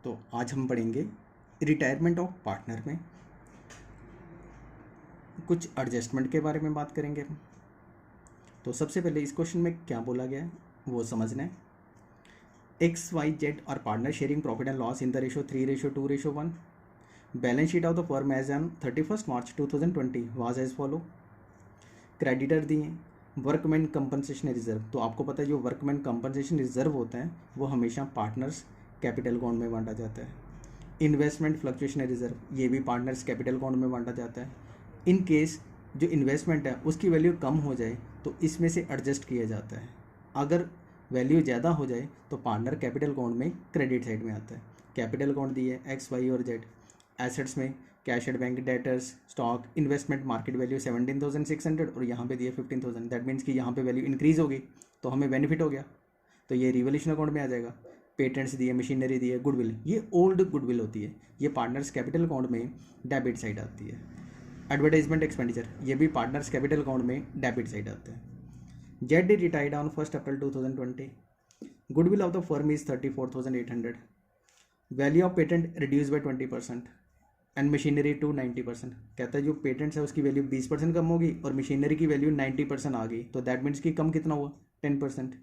तो आज हम पढ़ेंगे रिटायरमेंट ऑफ पार्टनर में कुछ एडजस्टमेंट के बारे में बात करेंगे हम। तो सबसे पहले इस क्वेश्चन में क्या बोला गया है वो समझना है। X Y Z are partner sharing profit and loss in the ratio 3:2:1। Balance sheet of the firm as on 31 March 2020 was as follow. Creditor दिए वर्कमैन कंपनसेशन रिजर्व। तो आपको पता है जो वर्कमैन कंपनसेशन रिजर्व होता है वो हमेशा पार्टनर्स कैपिटल अकाउंट में बांटा जाता है। इन्वेस्टमेंट फ्लक्चुएशन रिजर्व ये भी पार्टनर्स कैपिटल अकाउंट में बांटा जाता है। इन केस जो इन्वेस्टमेंट है उसकी वैल्यू कम हो जाए तो इसमें से एडजस्ट किया जाता है। अगर वैल्यू ज़्यादा हो जाए तो पार्टनर कैपिटल अकाउंट में क्रेडिट साइड में आता है। कैपिटल अकाउंट दिए एक्स वाई और जेड। एसेट्स में cash at bank, debtors, stock, investment, market value 17,600 और यहाँ पे दिए 15,000। दैट मीन्स कि यहाँ पे वैल्यू इंक्रीज होगी तो हमें बेनिफिट हो गया, तो ये रिवोल्यूशन अकाउंट में आ जाएगा। पेटेंट्स दिए, मशीनरी दिए, गुडविल, ये ओल्ड गुडविल होती है, ये पार्टनर्स कैपिटल अकाउंट में डेबिट साइड आती है। एडवर्टाइजमेंट एक्सपेंडिचर ये भी पार्टनर्स कैपिटल अकाउंट में डेबिट साइड आता है। Z retired on 1 April 2020। Goodwill of the firm is 34,800। Value of patent reduce by 20% and machinery to 90%। कहता है जो पेटेंट्स है उसकी वैल्यू 20% कम होगी और मशीनरी की वैल्यू 90% आ गई, तो दैट मीन्स कि कम कितना हुआ 10%।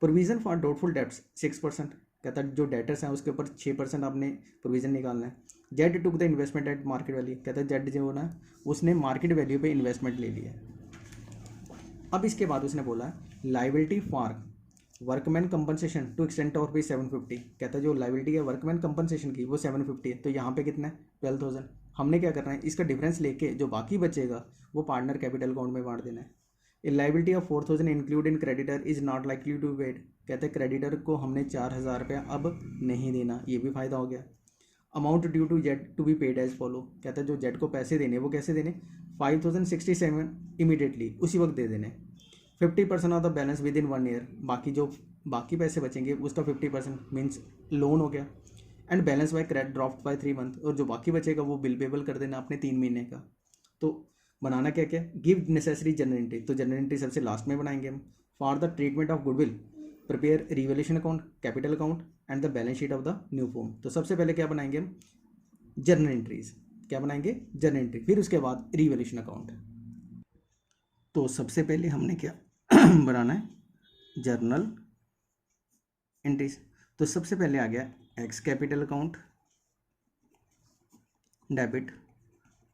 Provision for doubtful debts 6%। कहता है जो डेटर्स हैं उसके ऊपर 6% आपने प्रोविजन निकालना है। Z took the investment at market value. कहता है जेड जो ना उसने मार्केट वैल्यू पे इन्वेस्टमेंट ले लिया। अब इसके बाद उसने बोला liability for workman compensation to extent of rupees 750। कहता है जो लाइबिलिटी है वर्कमैन कंपनसेशन की वो 750 है, तो यहाँ पे कितना है 12,000। हमने क्या करना है इसका डिफरेंस लेके जो बाकी बचेगा वो पार्टनर कैपिटल अकाउंट में बांट देना है। A liability of 4,000 include in creditor is not likely to paid. कहते हैं क्रेडिटर को हमने 4,000 रुपया अब नहीं देना, ये भी फायदा हो गया। Amount due to Z to be paid as follow. कहता है जो जेड को पैसे देने वो कैसे देने 5,067 इमीडिएटली उसी वक्त दे देने। 50% of the balance within 1 year. बाकी पैसे बचेंगे उसका 50% मीन्स लोन हो गया। And balance by credit draft by 3 month. और जो बाकी बचेगा वो बिल पेबल कर देना अपने 3 महीने का। तो बनाना क्या क्या गिव नेसेसरी जनरल एंट्री। तो जनरल एंट्री सबसे लास्ट में बनाएंगे हम। For the treatment of goodwill prepare revolution account, capital account and the balance sheet of the new form. तो सबसे पहले क्या बनाएंगे हम जर्नल एंट्रीज। क्या बनाएंगे जर्नल एंट्री, फिर उसके बाद रिवोल्यूशन अकाउंट। तो सबसे पहले हमने क्या बनाना है जर्नल एंट्रीज। तो सबसे पहले आ गया X capital account debit,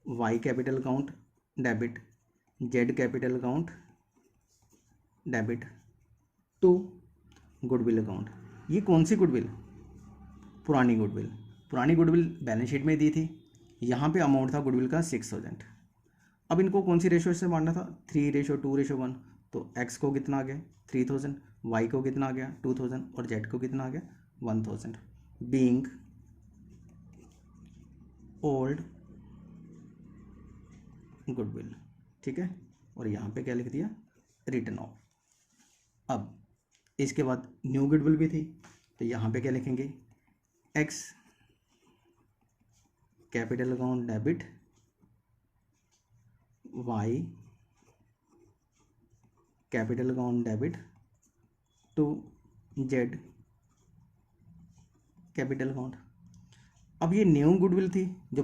Y capital account debit, Z capital account debit to goodwill account. ये कौन सी गुडविल, पुरानी गुडविल। पुरानी गुडविल बैलेंस शीट में दी थी, यहाँ पे अमाउंट था गुडविल का 6,000। अब इनको कौन सी रेशो से बांटना था 3:2:1। तो एक्स को कितना आ गया 3,000, वाई को कितना आ गया 2,000 और जेड को कितना आ गया 1,000। बीइंग ओल्ड गुडविल, ठीक है। और यहाँ पे क्या लिख दिया रिटर्न ऑफ। अब इसके बाद न्यू गुडविल भी थी, तो यहाँ पे क्या लिखेंगे X capital account debit, Y capital account debit to Z capital account. अब ये न्यू गुडविल थी जो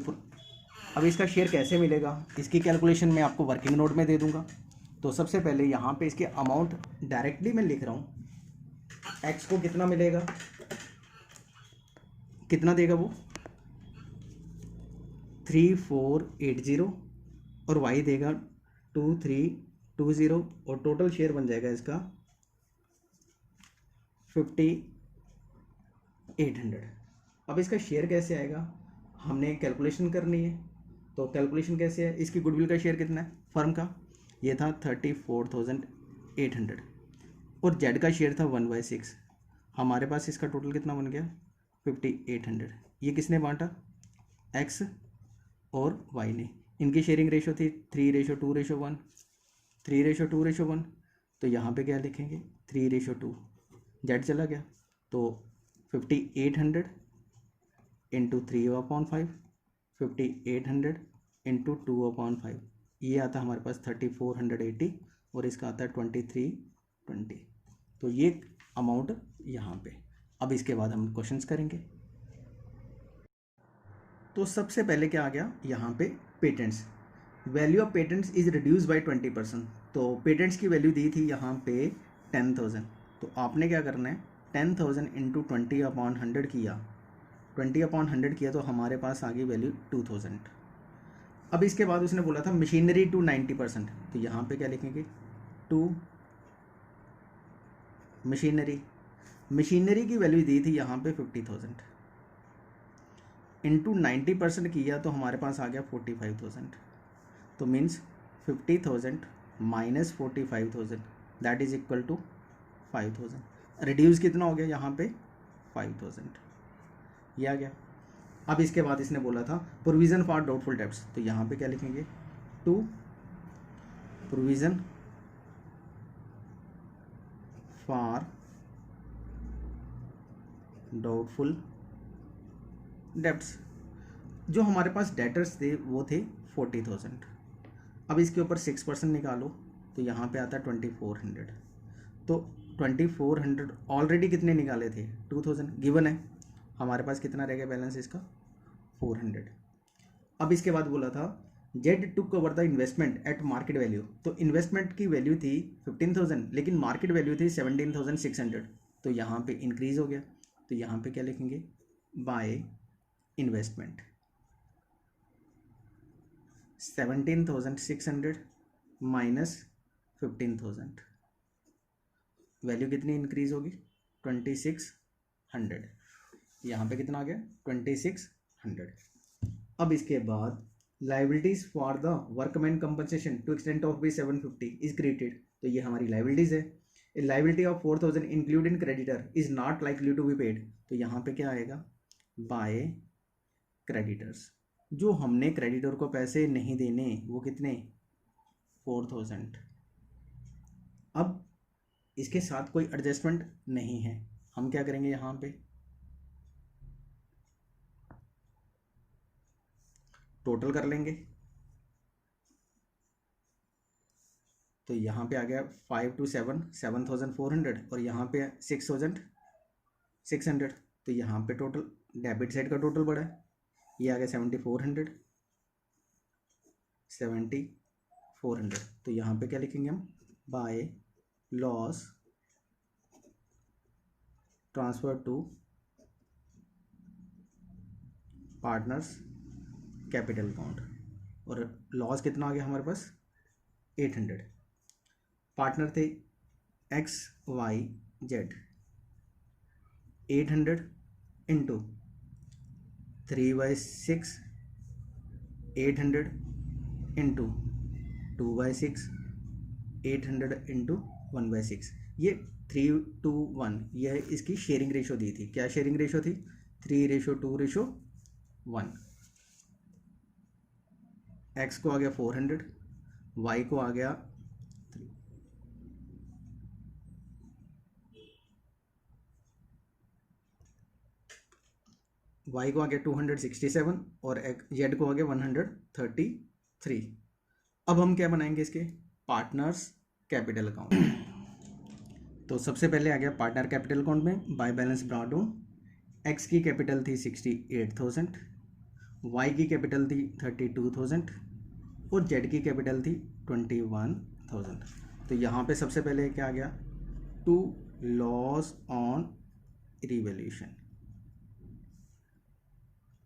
अब इसका शेयर कैसे मिलेगा इसकी कैलकुलेशन मैं आपको वर्किंग नोट में दे दूंगा। तो सबसे पहले यहाँ पे इसके अमाउंट डायरेक्टली मैं लिख रहा हूँ। एक्स को कितना मिलेगा, कितना देगा वो 3,480 और वाई देगा 2,320 और टोटल शेयर बन जाएगा इसका 5,800। अब इसका शेयर कैसे आएगा हमने कैलकुलेशन करनी है। तो कैलकुलेशन कैसे है, इसकी गुडविल का शेयर कितना है फर्म का, ये था 34,800 और जेड का शेयर था 1/6। हमारे पास इसका टोटल कितना बन गया 5,800। ये किसने बांटा एक्स और वाई ने। इनकी शेयरिंग रेशो थी 3:2:1। 3:2:1 तो यहाँ पे क्या लिखेंगे 3:2। जेड चला गया तो 5,800 इंटू 3/5, 5,800 इंटू 2/5, ये आता है हमारे पास 3,480 और इसका आता है 2,320। तो ये अमाउंट यहाँ पे। अब इसके बाद हम क्वेश्चंस करेंगे। तो सबसे पहले क्या आ गया यहाँ पे patents, value of patents is reduce by 20%। तो पेटेंट्स की वैल्यू दी थी यहाँ पे 10,000, तो आपने क्या करना है 10,000 इंटू 20/100 किया, 20/100 किया तो हमारे पास आ गई वैल्यू 2,000। अब इसके बाद उसने बोला था मशीनरी टू 90%, तो यहाँ पे क्या लिखेंगे टू मशीनरी की वैल्यू दी थी यहाँ पे 50,000 इंटू 90% किया तो हमारे पास आ गया 45,000। तो means 50,000 minus 45,000 that is equal to 5,000। Reduce कितना हो गया यहाँ पे 5,000, ये आ गया। अब इसके बाद इसने बोला था प्रोविज़न फॉर डाउटफुल डेब्ट्स, तो यहाँ पे क्या लिखेंगे to provision for doubtful debts. जो हमारे पास डेटर्स थे वो थे 40,000। अब इसके ऊपर 6% निकालो तो यहाँ पे आता है 2,400। तो 2,400 ऑलरेडी कितने निकाले थे 2,000 गिवन है, हमारे पास कितना रह गया बैलेंस इसका 400। अब इसके बाद बोला था Z to cover the investment at market value, तो इन्वेस्टमेंट की वैल्यू थी 15,000 लेकिन मार्केट वैल्यू थी 17,600, तो यहाँ पे इंक्रीज हो गया। तो यहाँ पे क्या लिखेंगे बाय इन्वेस्टमेंट 17,600 माइनस 15,000, वैल्यू कितनी इंक्रीज होगी 2,600। यहाँ पे कितना आ गया 2,600। अब इसके बाद liabilities for the workman compensation to extent of B 750 is created, तो ये हमारी लाइबिलिटीज है। Liability of 4,000 including creditor is not likely to be paid, तो यहाँ पे क्या आएगा बाय क्रेडिटर्स। जो हमने क्रेडिटर को पैसे नहीं देने वो कितने 4,000। अब इसके साथ कोई एडजस्टमेंट नहीं है, हम क्या करेंगे यहाँ पे टोटल कर लेंगे। तो यहाँ पे आ गया 5 to 7 7,400 और यहाँ पे 6,600, तो यहाँ पे टोटल डेबिट साइड का टोटल बढ़ा है, ये आ गया 7,400। तो यहाँ पे क्या लिखेंगे हम by loss transfer to partners capital account, और लॉस कितना आ गया हमारे पास 800। पार्टनर थे XYZ, 800 इंटू 3/6, 800 इंटू 2/6, 800 इंटू 1/6, ये 3:1 यह इसकी शेयरिंग रेशो दी थी। क्या शेयरिंग रेशो थी 3:2:1। X को आ गया 400, Y को आ गया 3, Y को आ गया 267 और Z को आ गया 133। अब हम क्या बनाएंगे इसके पार्टनर्स कैपिटल अकाउंट। तो सबसे पहले आ गया पार्टनर कैपिटल अकाउंट में by balance brought down. X की कैपिटल थी 68,000, Y की कैपिटल थी 32,000 और Z की कैपिटल थी 21,000। तो यहाँ पे सबसे पहले क्या आ गया to loss on revaluation,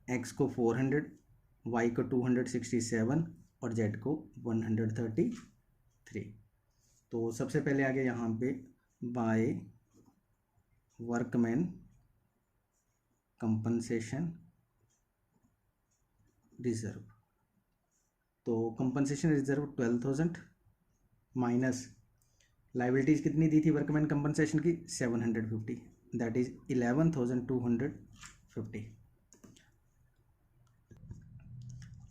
X को 400, Y को 267 और Z को 133। तो सबसे पहले आ गया यहाँ पे बाय वर्कमैन कंपनसेशन रिजर्व, तो कंपनसेशन रिजर्व 12,000 माइनस लाइबिलिटीज़ कितनी दी थी वर्कमैन कंपनसेशन की 750, दैट इज 11,250।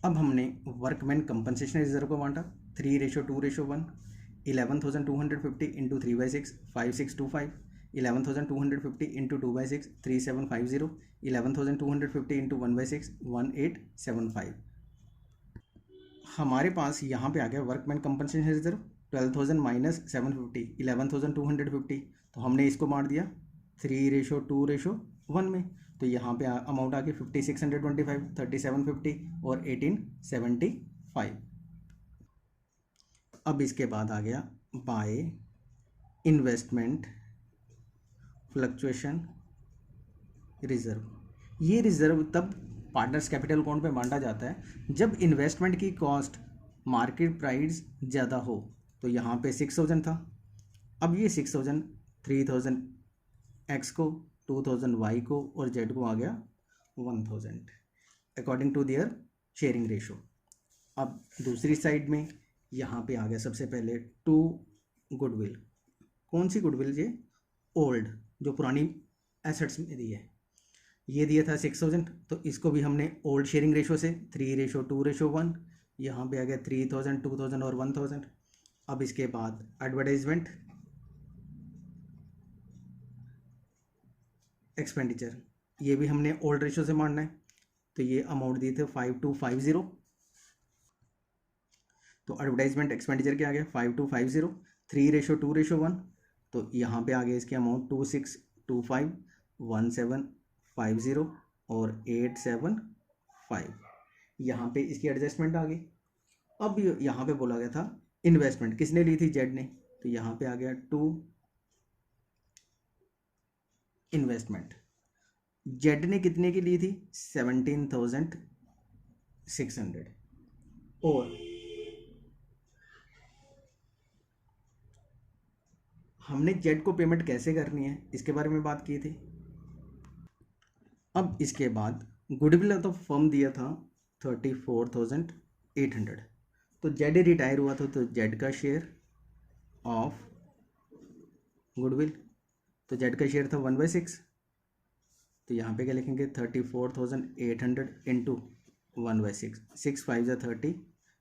अब हमने वर्कमैन कंपनसेशन रिजर्व को बांटा 3:2:1, 11,250 इंटू 3/6 5625, 11,250 इंटू 2/6 3750, 11,250 इंटू 1/6 1875। हमारे पास यहाँ पे आ गया वर्कमैन कंपनसेशन रिजर्व 12,000 माइनस 750 11,250, तो हमने इसको बांट दिया 3:2:1 1 में। तो यहाँ पे अमाउंट आ गई 5625, 3750 और 1875। अब इसके बाद आ गया बाय इन्वेस्टमेंट फ्लक्चुएशन रिजर्व। ये रिजर्व तब पार्टनर्स कैपिटल अकाउंट में बांटा जाता है जब इन्वेस्टमेंट की कॉस्ट मार्केट प्राइस ज़्यादा हो। तो यहाँ पे 6000 था, अब ये 6000 3000 एक्स को, 2000 वाई को और जेड को आ गया 1000 according to their sharing ratio. अब दूसरी साइड में यहाँ पे आ गया सबसे पहले टू गुडविल। कौन सी गुडविल? ये ओल्ड, जो पुरानी एसेट्स में दी है। ये दिया था 6000, तो इसको भी हमने ओल्ड शेयरिंग रेशो से 3:2:1, यहाँ पे आ गया 3000 2000 और 1000। अब इसके बाद एडवर्टाइजमेंट एक्सपेंडिचर, ये भी हमने ओल्ड रेशो से मानना है। तो ये अमाउंट दिए थे 5250। तो एडवर्टाइजमेंट एक्सपेंडिचर क्या आ गया 5250, 3:2:1। तो यहाँ पे आ गया इसके अमाउंट 2625, 1750 और 875। यहाँ पे इसकी एडजस्टमेंट आ गई। अब यहाँ पे बोला गया था इन्वेस्टमेंट किसने ली थी? जेड ने। तो यहाँ पे आ गया टू इन्वेस्टमेंट। जेड ने कितने की ली थी? 17,600। और हमने जेड को पेमेंट कैसे करनी है इसके बारे में बात की थी। अब इसके बाद गुडविल ऑफ द फर्म दिया था 34,800। तो जेड रिटायर हुआ था, तो जेड का शेयर ऑफ गुडविल, तो जेड का शेयर था 1/6। तो यहाँ पे क्या लिखेंगे 34,800 इंटू 1/6, 6 5 जा 30,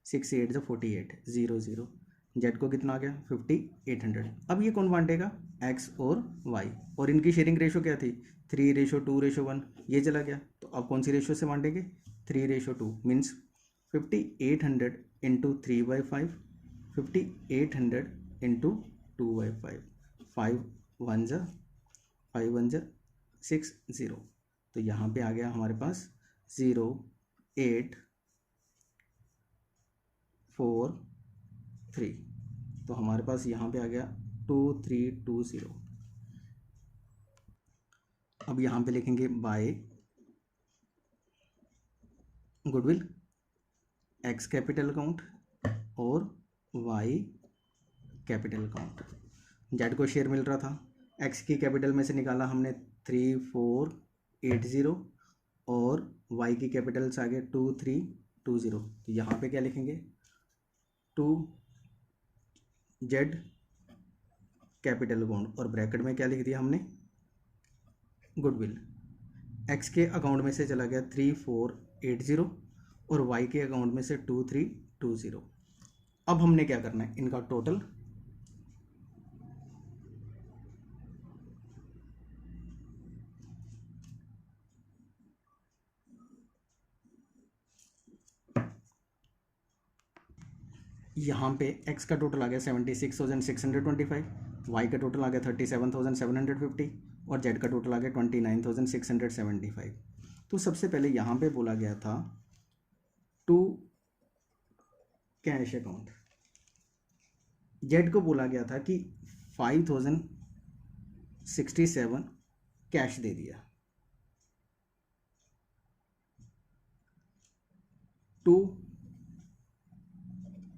6 8 जा 48, 0 जेड को कितना आ गया 5800। अब ये कौन बांटेगा? एक्स और वाई, और इनकी शेयरिंग रेशो क्या थी 3:2:1, ये चला गया। तो अब कौन सी रेशो से बांटेंगे? 3:2 मीन्स 5800 इंटू 3/5, 5800 इंटू 2/5, 5 1 जा 5 1 जा 6 0। तो यहाँ पे आ गया हमारे पास 0 8 4 3। तो हमारे पास यहाँ पे आ गया 2320। अब यहाँ पे लिखेंगे by goodwill X capital account और वाई कैपिटल अकाउंट। जेड को शेयर मिल रहा था, एक्स की कैपिटल में से निकाला हमने 3480 और वाई की कैपिटल से आ गया 2320। तो यहाँ पे क्या लिखेंगे 2 जेड कैपिटल अकाउंट और ब्रैकेट में क्या लिख दिया हमने गुडविल। एक्स के अकाउंट में से चला गया 3480 और वाई के अकाउंट में से 2320। अब हमने क्या करना है इनका टोटल यहाँ पे x का टोटल आ गया 76,625, y का टोटल आ गया 37,750 और z का टोटल आ गया 29,675। तो सबसे पहले यहाँ पे बोला गया था टू कैश अकाउंट। z को बोला गया था कि 5,067 कैश दे दिया। टू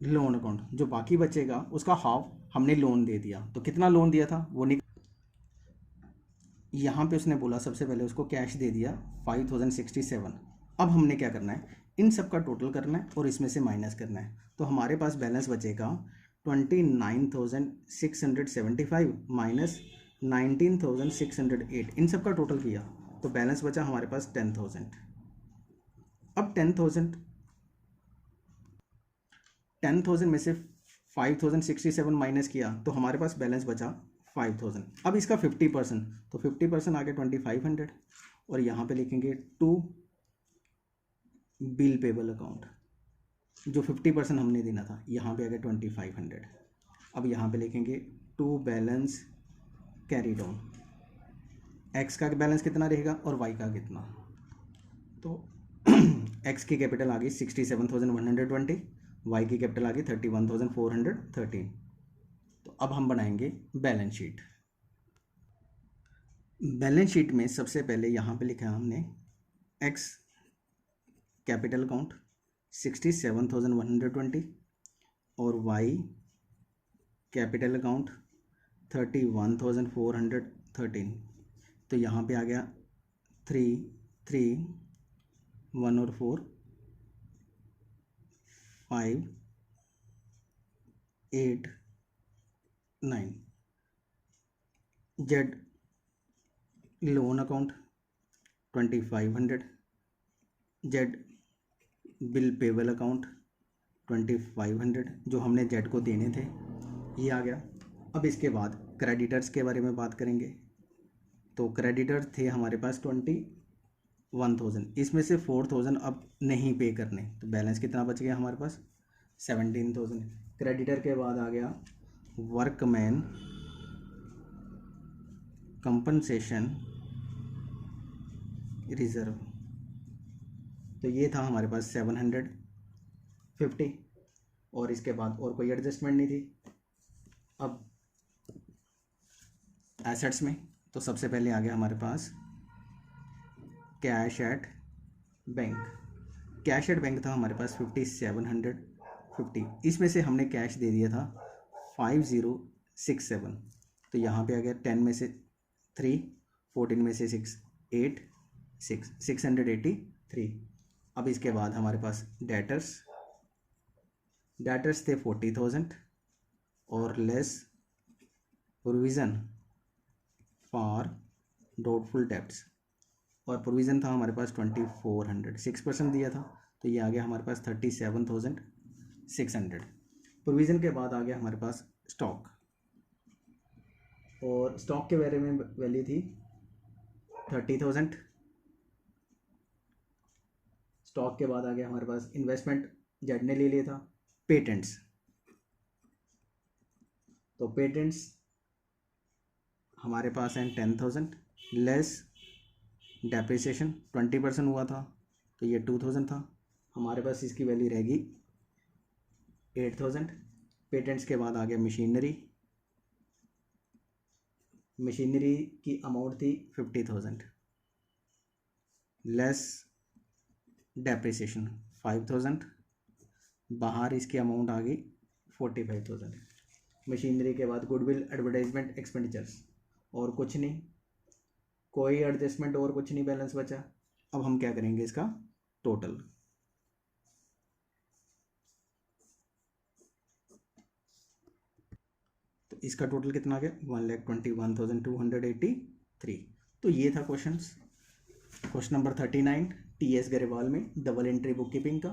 लोन अकाउंट, जो बाकी बचेगा उसका हाफ हमने लोन दे दिया। तो कितना लोन दिया था वो यहाँ पे उसने बोला सबसे पहले उसको कैश दे दिया 5,067। अब हमने क्या करना है इन सब का टोटल करना है और इसमें से माइनस करना है। तो हमारे पास बैलेंस बचेगा 29,675 माइनस 19,608। इन सब का टोटल किया तो बैलेंस बचा हमारे पास 10,000। अब 10,000 में से 5,067 माइनस किया तो हमारे पास बैलेंस बचा 5,000। अब इसका 50%, तो 50% आ गया 2,500 और यहाँ पे लिखेंगे टू बिल पेबल अकाउंट, जो 50% हमने देना था यहाँ पे आ गया 2,500। अब यहाँ पे लिखेंगे to balance carry down, X का बैलेंस कितना रहेगा और वाई का कितना। तो एक्स की कैपिटल आ गई 67,120, वाई की कैपिटल आ गई 31,413। तो अब हम बनाएंगे बैलेंस शीट। बैलेंस शीट में सबसे पहले यहाँ पे लिखा है हमने एक्स कैपिटल अकाउंट 67,120 और वाई कैपिटल अकाउंट 31,413। तो यहाँ पे आ गया 3, 3, 1 और 4, 5, 8, 9। Z loan account 2,500, Z bill payable account 2,500 जो हमने जेड को देने थे, ये आ गया। अब इसके बाद क्रेडिटर्स के बारे में बात करेंगे। तो क्रेडिटर्स थे हमारे पास 21,000, इसमें से 4,000 अब नहीं पे करने, तो बैलेंस कितना बच गया हमारे पास 17,000। क्रेडिटर के बाद आ गया वर्कमैन कंपनसेशन रिजर्व, तो ये था हमारे पास 750 और इसके बाद और कोई एडजस्टमेंट नहीं थी। अब एसेट्स में तो सबसे पहले आ गया हमारे पास cash at bank. Cash at bank था हमारे पास 5,750, इसमें से हमने कैश दे दिया था 5,067। तो यहाँ पे आ गया 10 में से 3, 14 में से 6, 8, 683। अब इसके बाद हमारे पास डेटर्स थे 40,000 और less provision for doubtful debts, और प्रोविज़न था हमारे पास 2,400, 6% दिया था, तो ये आ गया हमारे पास 37,600। प्रोविज़न के बाद आ गया हमारे पास स्टॉक, और स्टॉक के बारे में वैल्यू थी 30,000। स्टॉक के बाद आ गया हमारे पास इन्वेस्टमेंट जेड ने ले लिया था। पेटेंट्स, तो पेटेंट्स हमारे पास हैं 10,000 लेस डेप्रिसिएशन 20% हुआ था, तो ये 2,000 था। हमारे पास इसकी वैल्यू रहेगी 8,000। पेटेंट्स के बाद आ गया मशीनरी की अमाउंट थी 50,000 लेस डेप्रिसिएशन 5,000, बाहर इसकी अमाउंट आ गई 45,000। मशीनरी के बाद गुडविल एडवर्टाइजमेंट एक्सपेंडिचर्स और कुछ नहीं, कोई एडजस्टमेंट और कुछ नहीं, बैलेंस बचा। अब हम क्या करेंगे इसका टोटल। तो इसका टोटल कितना आ गया 1,21,283। तो ये था क्वेश्चन नंबर 39 TS गरेवाल में डबल एंट्री बुक कीपिंग का।